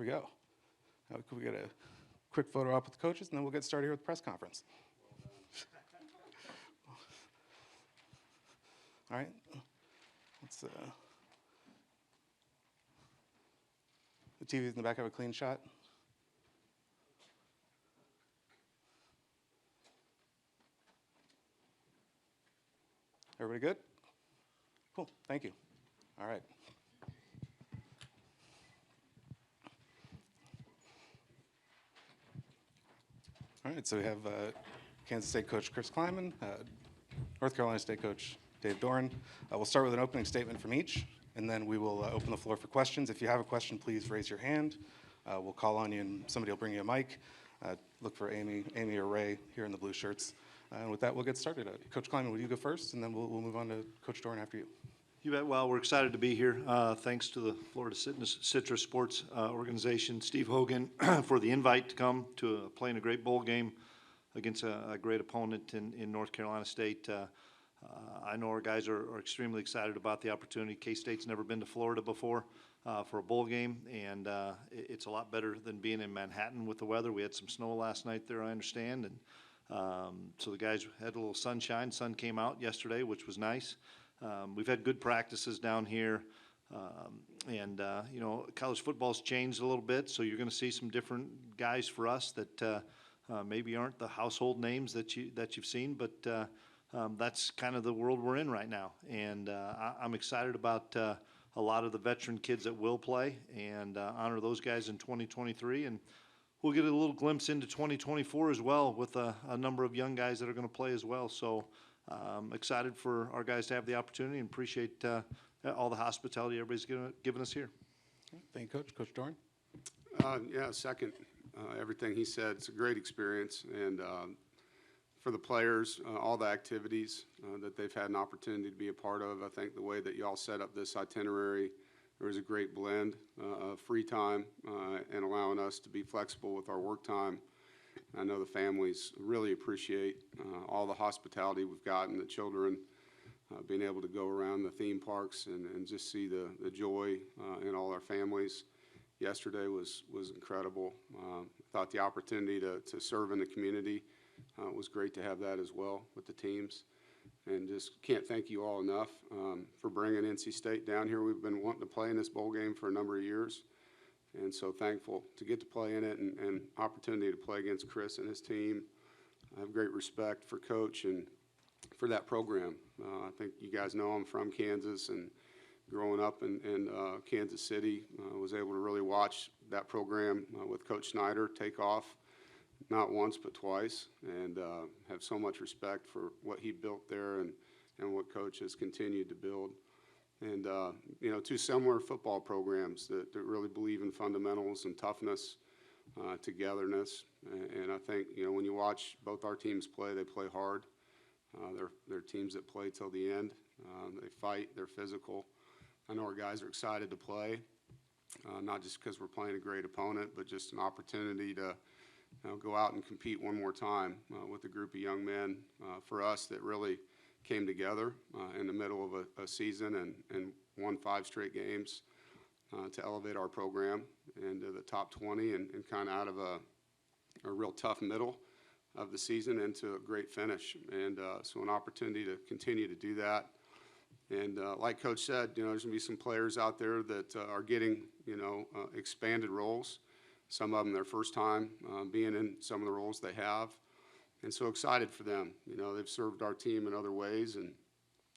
we go. Could we get a quick photo op with the coaches, and then we'll get started here with the press conference. All right. Let's, the TVs in the back have a clean shot. Everybody good? Cool, thank you. All right. All right, so we have Kansas State coach Chris Klieman, North Carolina State coach Dave Doeren. We'll start with an opening statement from each, and then we will open the floor for questions. If you have a question, please raise your hand. We'll call on you, and somebody will bring you a mic. Look for Amy or Ray here in the blue shirts. And with that, we'll get started. Coach Klieman, will you go first, and then we'll move on to Coach Doeren after you. You bet. Well, we're excited to be here. Thanks to the Florida Citrus Sports Organization, Steve Hogan, for the invite to come to play in a great bowl game against a great opponent in North Carolina State. I know our guys are extremely excited about the opportunity. K-State's never been to Florida before for a bowl game, and it's a lot better than being in Manhattan with the weather. We had some snow last night there, I understand, and so the guys had a little sunshine. Sun came out yesterday, which was nice. We've had good practices down here, and you know, college football's changed a little bit, so you're going to see some different guys for us that maybe aren't the household names that you've seen, but that's kind of the world we're in right now, and I'm excited about a lot of the veteran kids that will play and honor those guys in 2023, and we'll get a little glimpse into 2024 as well with a number of young guys that are going to play as well. So. Excited for our guys to have the opportunity and appreciate all the hospitality everybody's given us here. Thank you, Coach. Coach Doeren? Yeah, second everything he said. It's a great experience, and for the players, all the activities that they've had an opportunity to be a part of. I think the way that y'all set up this itinerary, there was a great blend of free time and allowing us to be flexible with our work time. I know the families really appreciate all the hospitality we've gotten, the children being able to go around the theme parks and just see the joy in all our families. Yesterday was incredible. I thought the opportunity to serve in the community was great to have that as well with the teams. And just can't thank you all enough for bringing NC State down here. We've been wanting to play in this bowl game for a number of years. And so thankful to get to play in it and opportunity to play against Chris and his team. I have great respect for Coach and for that program. I think you guys know I'm from Kansas, and growing up in Kansas City, was able to really watch that program with Coach Snyder take off, not once but twice, and have so much respect for what he built there and what Coach has continued to build. And, you know, two similar football programs that really believe in fundamentals and toughness, togetherness. And I think, you know, when you watch both our teams play, they play hard. They're teams that play till the end. They fight. They're physical. I know our guys are excited to play, not just because we're playing a great opponent, but just an opportunity to, you know, go out and compete one more time with a group of young men for us that really came together in the middle of a season and won 5 straight games to elevate our program into the top 20 and kind of out of a real tough middle of the season into a great finish. And so an opportunity to continue to do that. And like Coach said, you know, there's going to be some players out there that are getting, you know, expanded roles. Some of them their first time being in some of the roles they have. And so excited for them. You know, they've served our team in other ways, and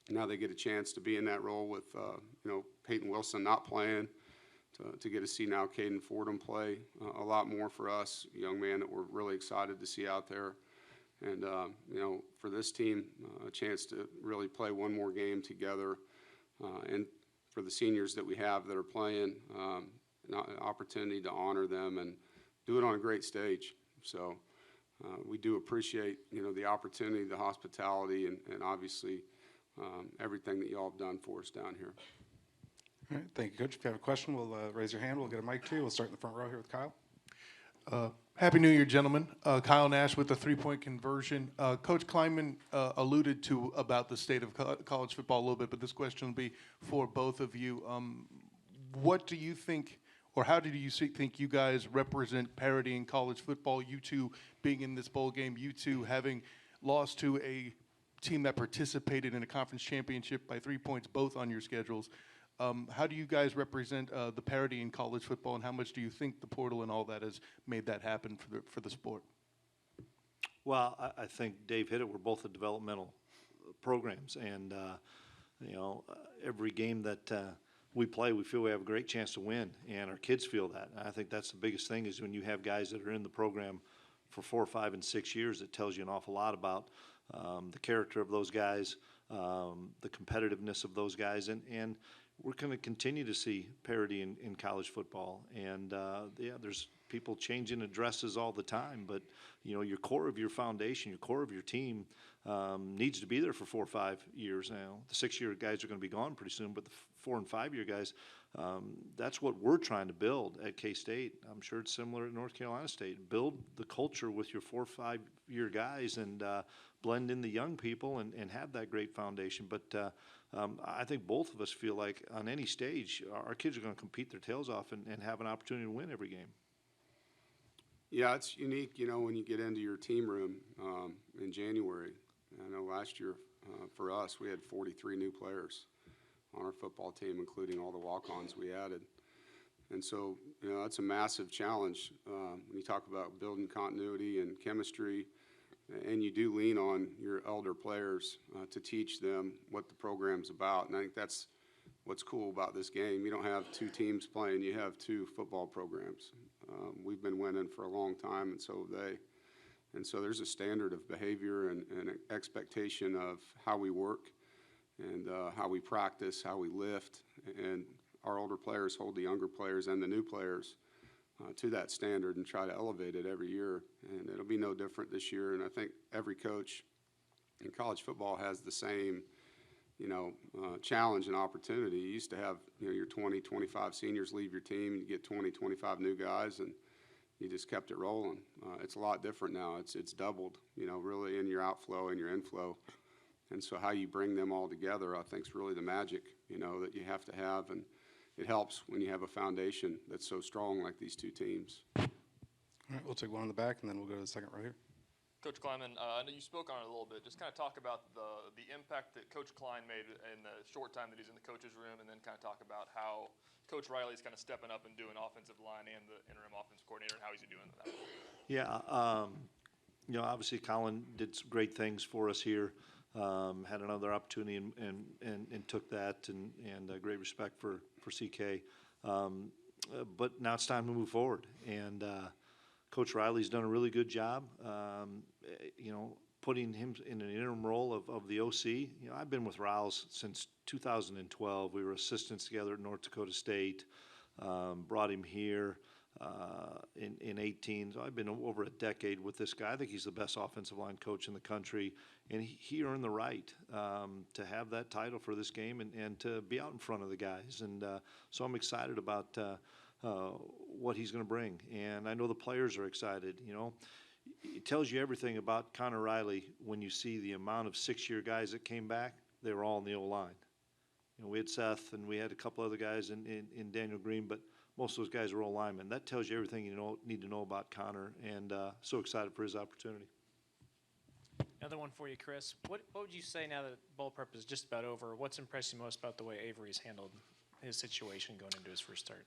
now they get a chance to be in that role with, you know, Peyton Wilson not playing, to get to see now Caden Fordham play a lot more for us, a young man that we're really excited to see out there. And, you know, for this team, a chance to really play one more game together. And for the seniors that we have that are playing, an opportunity to honor them and do it on a great stage. So we do appreciate, you know, the opportunity, the hospitality, and obviously everything that you all have done for us down here. All right, thank you, Coach. If you have a question, we'll raise your hand. We'll get a mic to you. We'll start in the front row here with Kyle. Happy New Year, gentlemen. Kyle Nash with the three-point conversion. Coach Klieman alluded to about the state of college football a little bit, but this question will be for both of you. What do you think, or how do you think you guys represent parity in college football? You two being in this bowl game, you two having lost to a team that participated in a conference championship by 3 points, both on your schedules. How do you guys represent the parity in college football, and how much do you think the portal and all that has made that happen for the sport? Well, I think Dave hit it. We're both the developmental programs, and every game that we play, we feel we have a great chance to win, and our kids feel that. And I think that's the biggest thing is when you have guys that are in the program for 4, 5, and 6 years, it tells you an awful lot about the character of those guys, the competitiveness of those guys, and we're going to continue to see parity in college football. And there's people changing addresses all the time, but your core of your foundation, your core of your team needs to be there for 4 or 5 years now. The 6-year guys are going to be gone pretty soon, but the 4 and 5 year guys, that's what we're trying to build at K-State. I'm sure it's similar at North Carolina State. Build the culture with your 4 or 5 year guys and blend in the young people and have that great foundation. But I think both of us feel like on any stage, our kids are going to compete their tails off and have an opportunity to win every game. Yeah, it's unique, when you get into your team room in January. I know last year for us, we had 43 new players on our football team, including all the walk-ons we added. And so, that's a massive challenge when you talk about building continuity and chemistry, and you do lean on your elder players to teach them what the program's about. And I think that's what's cool about this game. You don't have 2 teams playing, you have 2 football programs. We've been winning for a long time, and so have they. And so there's a standard of behavior and an expectation of how we work and how we practice, how we lift. And our older players hold the younger players and the new players to that standard and try to elevate it every year. And it'll be no different this year. And I think every coach in college football has the same, challenge and opportunity. You used to have, your 20, 25 seniors leave your team, you get 20, 25 new guys, and you just kept it rolling. It's a lot different now. It's doubled, really in your outflow and your inflow. And so how you bring them all together, I think, is really the magic, that you have to have. And it helps when you have a foundation that's so strong like these 2 teams. All right, we'll take one in the back, and then we'll go to the second row here. Coach Klieman, I know you spoke on it a little bit. Just kind of talk about the impact that Coach Klein made in the short time that he's in the coach's room, and then kind of talk about how Coach Riley's kind of stepping up and doing offensive line and the interim offensive coordinator, and how he's doing that. Yeah, obviously Colin did some great things for us here. Had another opportunity and took that, and great respect for CK. But now it's time to move forward, and Coach Riley's done a really good job, putting him in an interim role of the OC. I've been with Riles since 2012. We were assistants together at North Dakota State, brought him here in 18. So I've been over a decade with this guy. I think he's the best offensive line coach in the country, and he earned the right to have that title for this game and to be out in front of the guys. And so I'm excited about what he's going to bring, and I know the players are excited. It tells you everything about Connor Riley when you see the amount of 6-year guys that came back. They were all in the O-line. We had Seth, and we had a couple other guys in Daniel Green, but most of those guys were all linemen. That tells you everything you need to know about Connor, and so excited for his opportunity. Another one for you, Chris. What would you say now that bowl prep is just about over? What's impressed you most about the way Avery's handled his situation going into his first start?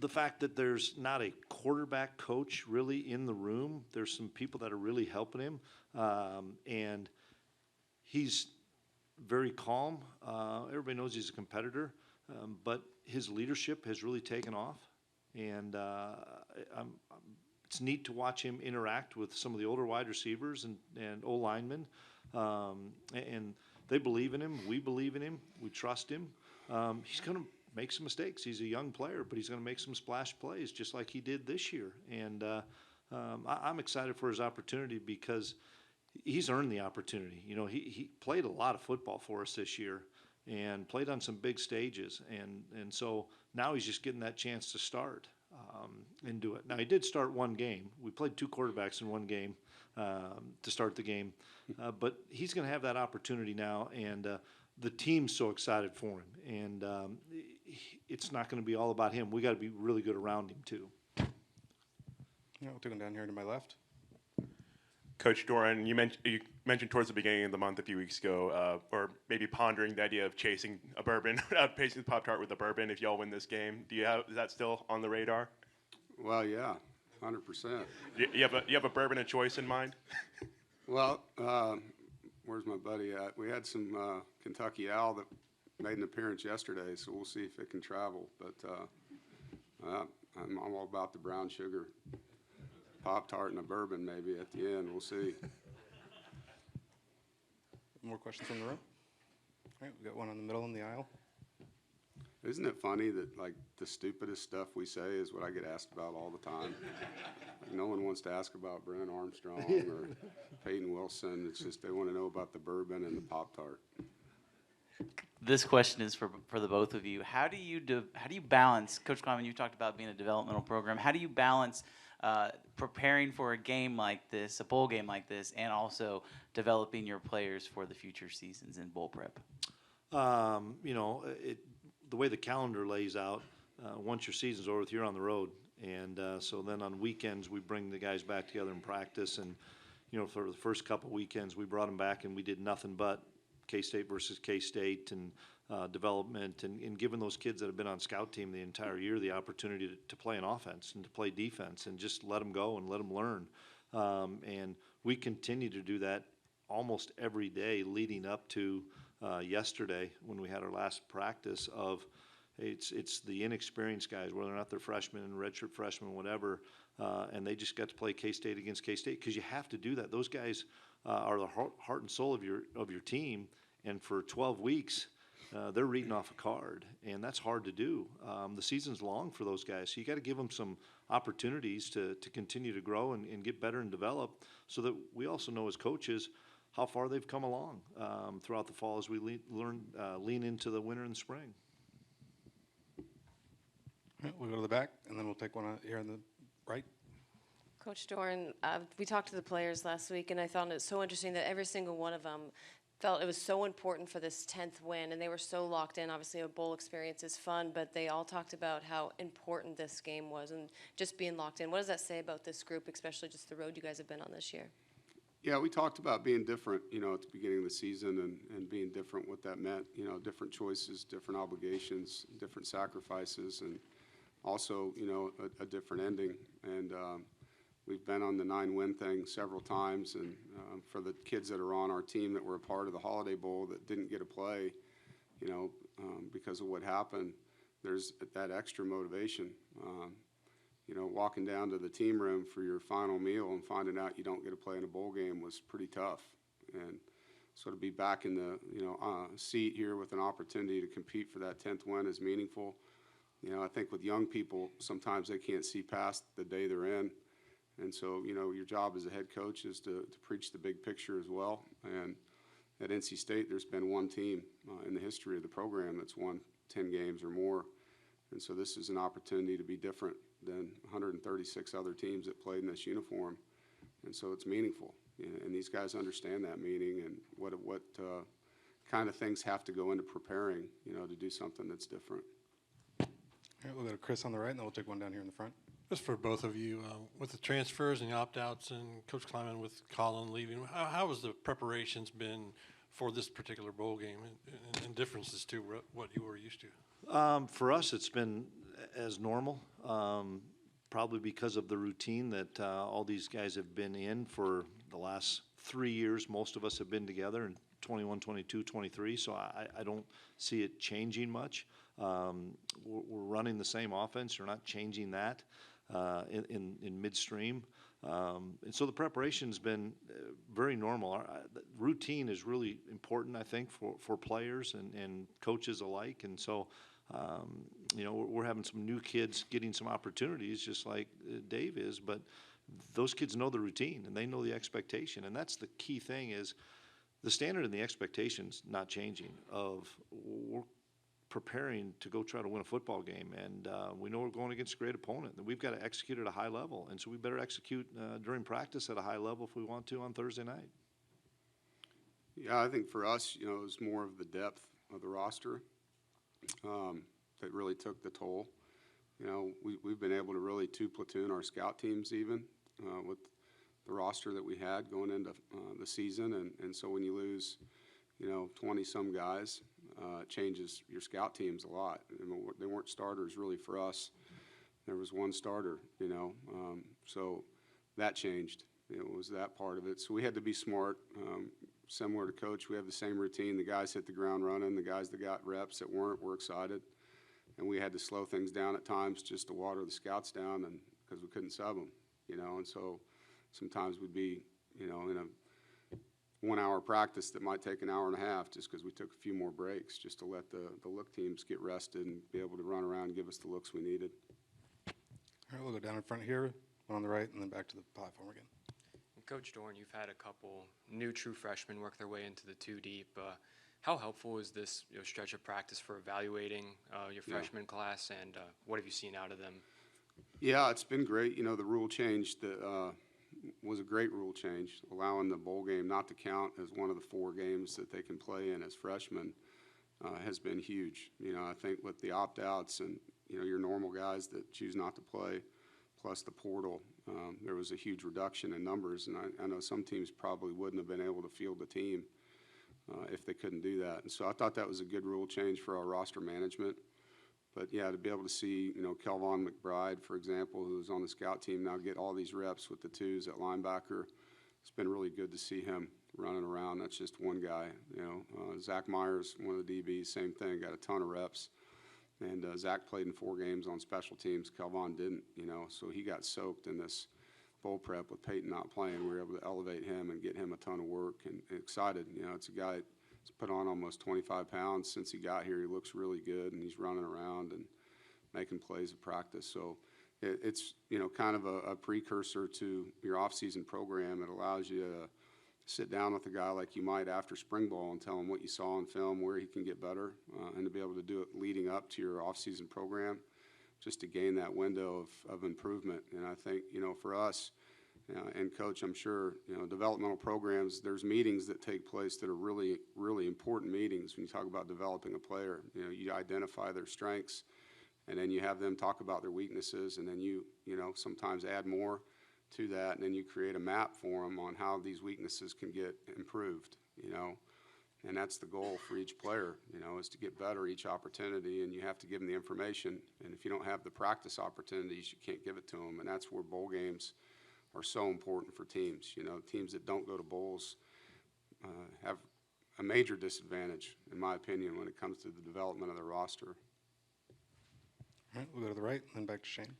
The fact that there's not a quarterback coach really in the room. There's some people that are really helping him, and he's very calm. Everybody knows he's a competitor, but his leadership has really taken off, and it's neat to watch him interact with some of the older wide receivers and O-linemen, and they believe in him. We believe in him. We trust him. He's going to make some mistakes. He's a young player, but he's going to make some splash plays just like he did this year. And I'm excited for his opportunity because he's earned the opportunity. He played a lot of football for us this year and played on some big stages. And so now he's just getting that chance to start and do it. Now, he did start one game. We played 2 quarterbacks in one game to start the game. But he's going to have that opportunity now, and the team's so excited for him. And it's not going to be all about him. We got to be really good around him too. Yeah, we'll take one down here to my left. Coach Doeren, you mentioned towards the beginning of the month a few weeks ago, or maybe pondering the idea of chasing a bourbon, outpacing the Pop-Tart with a bourbon if y'all win this game. Is that still on the radar? Well, yeah, 100%. You have a bourbon of choice in mind? Well, where's my buddy at? We had some Kentucky Owl that made an appearance yesterday, so we'll see if it can travel. But I'm all about the brown sugar. Pop-Tart and a bourbon maybe at the end. We'll see. More questions from the room? All right, we got one in the middle in the aisle. Isn't it funny that, like, the stupidest stuff we say is what I get asked about all the time? Like, no one wants to ask about Brennan Armstrong or Peyton Wilson. It's just they want to know about the bourbon and the Pop-Tart. This question is for the both of you. How do you balance, Coach Klieman, you talked about being a developmental program. How do you balance preparing for a game like this, a bowl game like this, and also developing your players for the future seasons in bowl prep? The way the calendar lays out, once your season's over, you're on the road. And so then on weekends, we bring the guys back together in practice. And, for the first couple weekends, we brought them back and we did nothing but K-State versus K-State and development and giving those kids that have been on scout team the entire year the opportunity to play an offense and to play defense and just let them go and let them learn. And we continue to do that almost every day leading up to yesterday when we had our last practice of it's the inexperienced guys, whether or not they're freshmen and redshirt freshmen, whatever, and they just got to play K-State against K-State because you have to do that. Those guys are the heart and soul of your team, and for 12 weeks they're reading off a card, and that's hard to do. The season's long for those guys, so you got to give them some opportunities to continue to grow and get better and develop, so that we also know as coaches how far they've come along throughout the fall as we lean into the winter and spring. All right, we'll go to the back, and then we'll take one here on the right. Coach Doeren, we talked to the players last week, and I found it so interesting that every single one of them felt it was so important for this 10th win, and they were so locked in. Obviously, a bowl experience is fun, but they all talked about how important this game was and just being locked in. What does that say about this group, especially just the road you guys have been on this year? Yeah, we talked about being different, at the beginning of the season and being different, what that meant, different choices, different obligations, different sacrifices, and also, a different ending. And we've been on the 9-win thing several times, and for the kids that are on our team that were a part of the Holiday Bowl that didn't get to play, because of what happened, there's that extra motivation. Walking down to the team room for your final meal and finding out you don't get to play in a bowl game was pretty tough. And so to be back in the, seat here with an opportunity to compete for that 10th win is meaningful. I think with young people, sometimes they can't see past the day they're in. And so, your job as a head coach is to preach the big picture as well. And at NC State, there's been one team in the history of the program that's won 10 games or more. And so this is an opportunity to be different than 136 other teams that played in this uniform. And so it's meaningful. And these guys understand that meaning and what kind of things have to go into preparing, to do something that's different. All right, we'll go to Chris on the right, and then we'll take one down here in the front. Just for both of you, with the transfers and the opt-outs and Coach Klieman with Colin leaving, how has the preparations been for this particular bowl game and differences to what you were used to? For us, it's been as normal, probably because of the routine that all these guys have been in for the last 3 years. Most of us have been together in 21, 22, 23, so I don't see it changing much. We're running the same offense. We're not changing that in midstream. And so the preparation's been very normal. Routine is really important, I think, for players and coaches alike. And so, we're having some new kids getting some opportunities, just like Dave is. But those kids know the routine and they know the expectation. And that's the key thing is the standard and the expectation's not changing. We're preparing to go try to win a football game, and we know we're going against a great opponent, and we've got to execute at a high level, and so we better execute during practice at a high level if we want to on Thursday night. Yeah, I think for us, it was more of the depth of the roster. that really took the toll. You know, we've been able to really two-platoon our scout teams even with the roster that we had going into the season. And so when you lose, you know, 20-some guys, it changes your scout teams a lot. And they weren't starters really for us. There was one starter, you know, so that changed. It was that part of it. So we had to be smart. Similar to Coach, we have the same routine. The guys hit the ground running. The guys that got reps that weren't were excited. And we had to slow things down at times just to water the scouts down, and because we couldn't sub them, you know. And so sometimes we'd be, you know, in a 1 hour practice that might take an hour and a half just because we took a few more breaks just to let the look teams get rested and be able to run around and give us the looks we needed. All right, we'll go down in front here, one on the right, and then back to the platform again. Coach Doeren, you've had a couple new true freshmen work their way into the two deep. How helpful is this stretch of practice for evaluating your freshman class, and what have you seen out of them? Yeah, it's been great. You know, the rule change that was a great rule change, allowing the bowl game not to count as one of the 4 games that they can play in as freshmen has been huge. You know, I think with the opt-outs and, you know, your normal guys that choose not to play, plus the portal, there was a huge reduction in numbers, and I know some teams probably wouldn't have been able to field a team if they couldn't do that. And so I thought that was a good rule change for our roster management. But yeah, to be able to see, you know, Kelvon McBride, for example, who was on the scout team, now get all these reps with the twos at linebacker, it's been really good to see him running around. That's just one guy, you know. Zach Myers, one of the DBs, same thing, got a ton of reps. And Zach played in 4 games on special teams. Kelvon didn't, you know, so he got soaked in this bowl prep with Peyton not playing. We were able to elevate him and get him a ton of work, and excited. You know, it's a guy that's put on almost 25 pounds since he got here. He looks really good, and he's running around and making plays at practice. So it's, you know, kind of a precursor to your off-season program. It allows you to sit down with a guy like you might after spring ball and tell him what you saw on film, where he can get better, and to be able to do it leading up to your off-season program, just to gain that window of improvement. And I think, you know, for us, and Coach, I'm sure, you know, developmental programs, there's meetings that take place that are really, really important meetings when you talk about developing a player. You know, you identify their strengths, and then you have them talk about their weaknesses, and then you know, sometimes add more to that, and then you create a map for them on how these weaknesses can get improved, you know. And that's the goal for each player, you know, is to get better each opportunity, and you have to give them the information. And if you don't have the practice opportunities, you can't give it to them. And that's where bowl games are so important for teams. You know, teams that don't go to bowls have a major disadvantage, in my opinion, when it comes to the development of their roster. All right, we'll go to the right, and then back to Shane.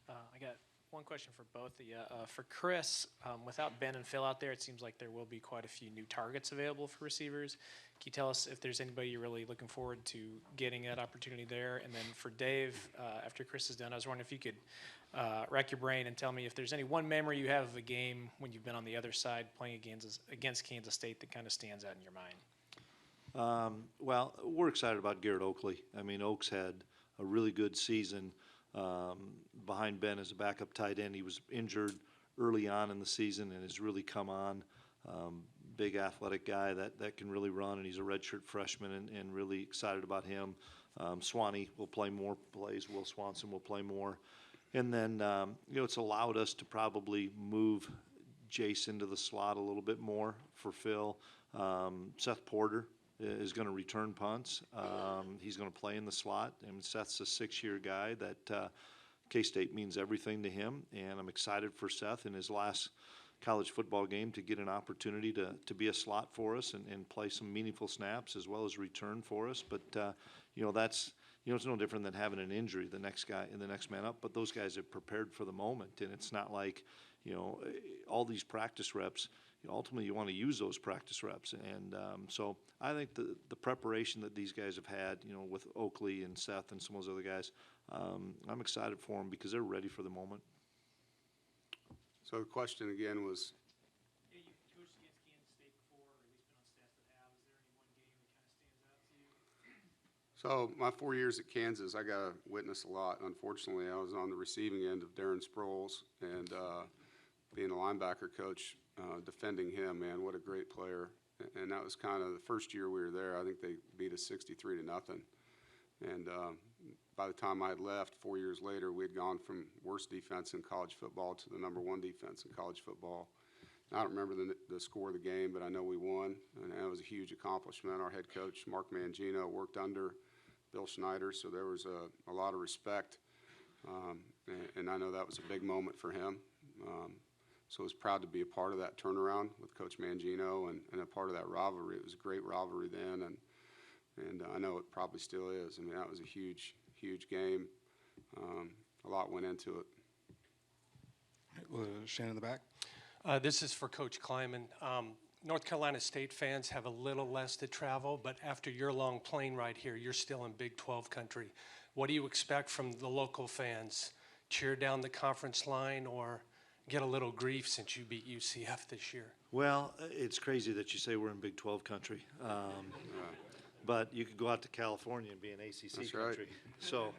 I got one question for both of you. For Chris, without Ben and Phil out there, it seems like there will be quite a few new targets available for receivers. Can you tell us if there's anybody you're really looking forward to getting that opportunity there? And then for Dave, after Chris is done, I was wondering if you could rack your brain and tell me if there's any one memory you have of a game when you've been on the other side playing against Kansas State that kind of stands out in your mind. Well, we're excited about Garrett Oakley. I mean, Oaks had a really good season. Behind Ben as a backup tight end. He was injured early on in the season and has really come on. Big athletic guy that can really run, and he's a redshirt freshman, and really excited about him. Swanee will play more plays. Will Swanson will play more. And then, you know, it's allowed us to probably move Jace into the slot a little bit more for Phil. Seth Porter is going to return punts. He's going to play in the slot. And Seth's a 6-year guy that K-State means everything to him. And I'm excited for Seth in his last college football game to get an opportunity to be a slot for us and play some meaningful snaps as well as return for us. But, you know, that's, you know, it's no different than having an injury, the next guy and the next man up. But those guys have prepared for the moment. And it's not like, you know, all these practice reps, ultimately you want to use those practice reps. And so I think the preparation that these guys have had, you know, with Oakley and Seth and some of those other guys, I'm excited for them because they're ready for the moment. So the question again was, Yeah, you've coached against Kansas State before, or at least been on staff that have. Is there any one game that kind of stands out to you? so my 4 years at Kansas, I got to witness a lot. Unfortunately, I was on the receiving end of Darren Sproles, and being a linebacker coach, defending him, man, what a great player. And that was kind of the first year we were there. I think they beat us 63-0. And by the time I had left 4 years later, we had gone from worst defense in college football to the #1 defense in college football. I don't remember the score of the game, but I know we won, and that was a huge accomplishment. Our head coach, Mark Mangino, worked under Bill Schneider, so there was a lot of respect, and I know that was a big moment for him. So I was proud to be a part of that turnaround with Coach Mangino and a part of that rivalry. It was a great rivalry then, and I know it probably still is. I mean, that was a huge, huge game. A lot went into it. All right, Shannon in the back. This is for Coach Klieman. North Carolina State fans have a little less to travel, but after your long plane ride here, you're still in Big 12 country. What do you expect from the local fans? Cheer down the conference line or get a little grief since you beat UCF this year? Well, it's crazy that you say we're in Big 12 country. But you could go out to California and be in ACC That's country. right. So,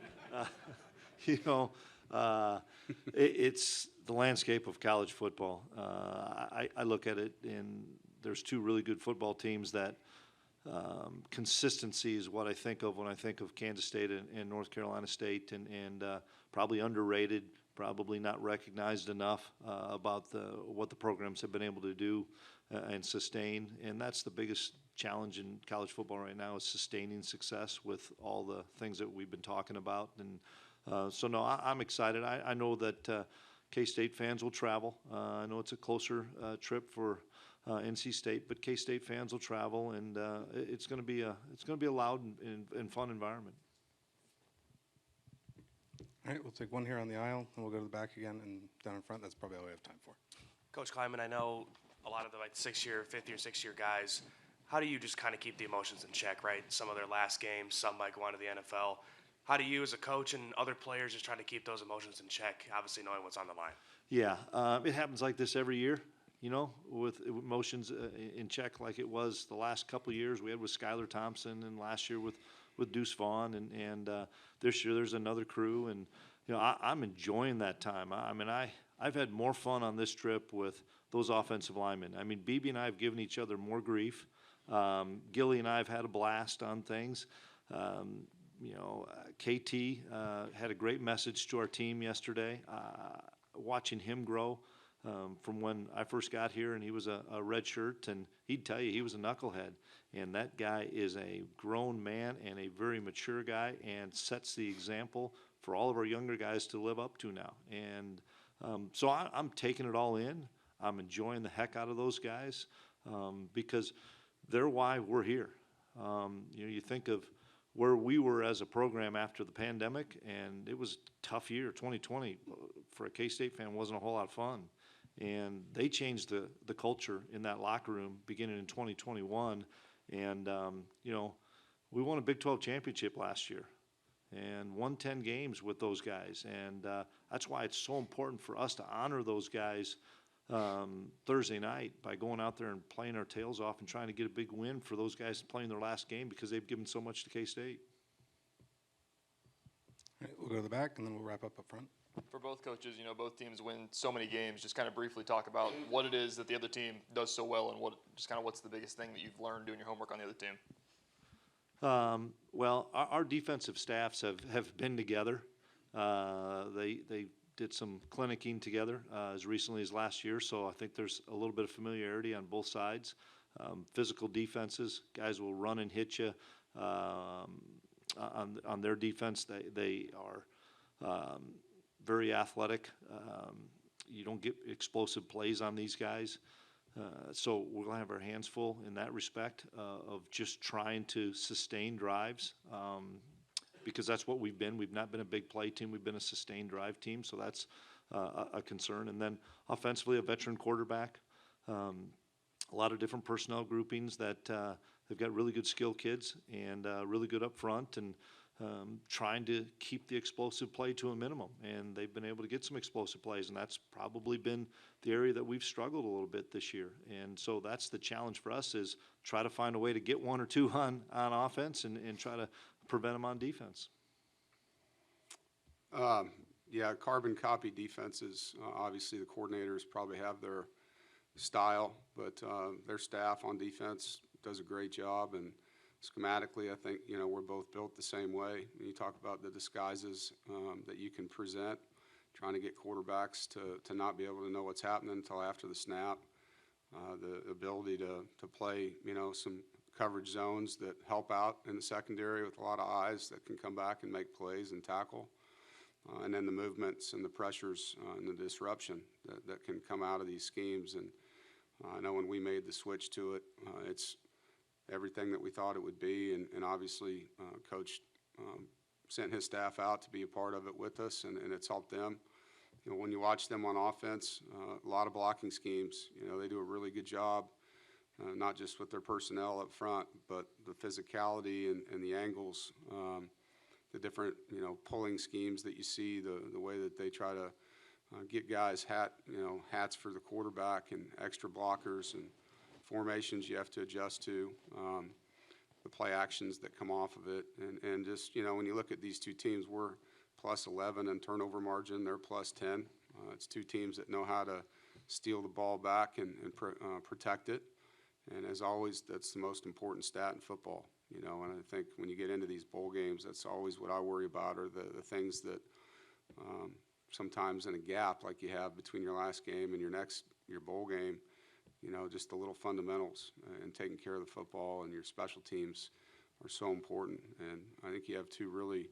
it's the landscape of college football. I look at it, and there's two really good football teams that consistency is what I think of when I think of Kansas State and North Carolina State, and probably underrated, probably not recognized enough about what the programs have been able to do and sustain. And that's the biggest challenge in college football right now, is sustaining success with all the things that we've been talking about. And so, no, I'm excited. I know that K-State fans will travel. I know it's a closer trip for NC State, but K-State fans will travel, and it's going to be a loud and fun environment. All right, we'll take one here on the aisle, and we'll go to the back again, and down in front. That's probably all we have time for. Coach Klieman, I know a lot of the fifth-year, sixth-year guys. How do you just kind of keep the emotions in check, right? Some of their last games, some might go on to the NFL. How do you, as a coach and other players, just try to keep those emotions in check, obviously knowing what's on the line? Yeah, it happens like this every year, with emotions in check, like it was the last couple of years we had with Skylar Thompson, and last year with Deuce Vaughn, and this year there's another crew, and I'm enjoying that time. I've had more fun on this trip with those offensive linemen. I mean, BB and I have given each other more grief. Gilly and I have had a blast on things. KT had a great message to our team yesterday. Watching him grow from when I first got here, and he was a red shirt, and he'd tell you he was a knucklehead. And that guy is a grown man and a very mature guy, and sets the example for all of our younger guys to live up to now. And so I'm taking it all in. I'm enjoying the heck out of those guys because they're why we're here. You think of where we were as a program after the pandemic, and it was a tough year. 2020 for a K-State fan wasn't a whole lot of fun. And they changed the culture in that locker room beginning in 2021. And, we won a Big 12 championship last year and won 10 games with those guys. And that's why it's so important for us to honor those guys Thursday night by going out there and playing our tails off and trying to get a big win for those guys playing their last game, because they've given so much to K-State. All right, we'll go to the back, and then we'll wrap up front. For both coaches, both teams win so many games. Just kind of briefly talk about what it is that the other team does so well, and what's the biggest thing that you've learned doing your homework on the other team. Well, our defensive staffs have been together. They did some clinicking together as recently as last year, so I think there's a little bit of familiarity on both sides. Physical defenses, guys will run and hit you. On their defense, they are very athletic. You don't get explosive plays on these guys. So we're going to have our hands full in that respect of just trying to sustain drives, because that's what we've been. We've not been a big play team. We've been a sustained drive team, so that's a concern. And then offensively, a veteran quarterback, a lot of different personnel groupings that they've got really good skill kids and really good up front, and trying to keep the explosive play to a minimum. And they've been able to get some explosive plays, and that's probably been the area that we've struggled a little bit this year. And so that's the challenge for us, is try to find a way to get one or two on offense and try to prevent them on defense. Yeah, carbon copy defenses. Obviously, the coordinators probably have their style, but their staff on defense does a great job. And schematically, I think, we're both built the same way. When you talk about the disguises that you can present, trying to get quarterbacks to not be able to know what's happening until after the snap, the ability to play, some coverage zones that help out in the secondary with a lot of eyes that can come back and make plays and tackle. And then the movements and the pressures and the disruption that can come out of these schemes. And I know when we made the switch to it, it's everything that we thought it would be. And obviously, Coach sent his staff out to be a part of it with us, and it's helped them. When you watch them on offense, a lot of blocking schemes, they do a really good job, not just with their personnel up front, but the physicality and the angles, the different, pulling schemes that you see, the way that they try to get guys hats for the quarterback and extra blockers and formations you have to adjust to, the play actions that come off of it. And just, when you look at these two teams, we're plus 11 in turnover margin, they're plus 10. It's two teams that know how to steal the ball back and protect it. And as always, that's the most important stat in football. And I think when you get into these bowl games, that's always what I worry about, are the things that sometimes in a gap like you have between your last game and your bowl game, just the little fundamentals and taking care of the football and your special teams are so important. And I think you have two really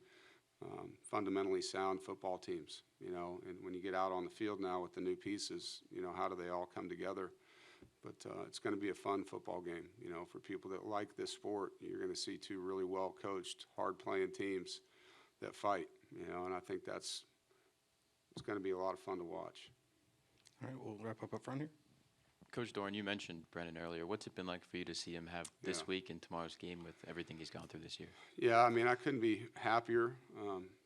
fundamentally sound football teams, and when you get out on the field now with the new pieces, how do they all come together? But it's going to be a fun football game. For people that like this sport, you're going to see two really well-coached, hard-playing teams that fight, and I think it's going to be a lot of fun to watch. All right, we'll wrap up front here. Coach Doeren, you mentioned Brennan earlier. What's it been like for you to see him have this week and tomorrow's game with everything he's gone through this year? Yeah, I mean, I couldn't be happier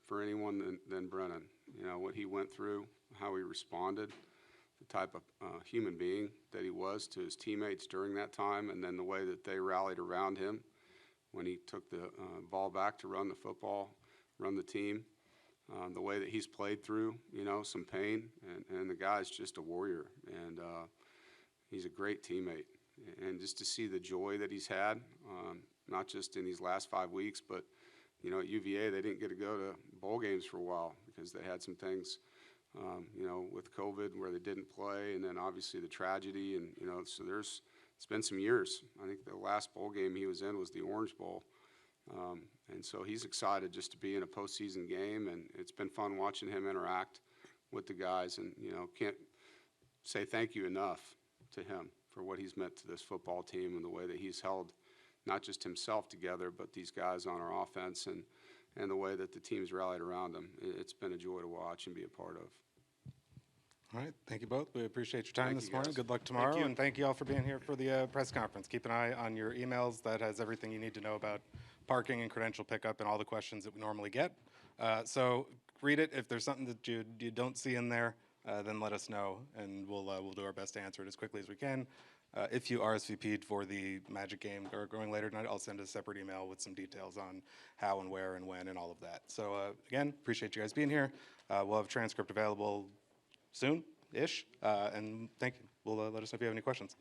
for anyone than Brennan. What he went through, how he responded, the type of human being that he was to his teammates during that time, and then the way that they rallied around him when he took the ball back to run the football, run the team, the way that he's played through, some pain, and the guy's just a warrior, and he's a great teammate. And just to see the joy that he's had, not just in these last 5 weeks, but, at UVA, they didn't get to go to bowl games for a while because they had some things, with COVID where they didn't play, and then obviously the tragedy, and, so it's been some years. I think the last bowl game he was in was the Orange Bowl. And so he's excited just to be in a postseason game, and it's been fun watching him interact with the guys, and, can't say thank you enough to him for what he's meant to this football team and the way that he's held not just himself together, but these guys on our offense and the way that the team's rallied around him. It's been a joy to watch and be a part of. All right, thank you both. We appreciate your time this morning. guys. Good luck tomorrow, you. and thank you all for being here for the press conference. Keep an eye on your emails. That has everything you need to know about parking and credential pickup and all the questions that we normally get. So read it. If there's something that you don't see in there, then let us know, and we'll do our best to answer it as quickly as we can. If you RSVP'd for the Magic game or going later tonight, I'll send a separate email with some details on how and where and when and all of that. So again, appreciate you guys being here. We'll have a transcript available soon-ish, and thank you. Let us know if you have any questions.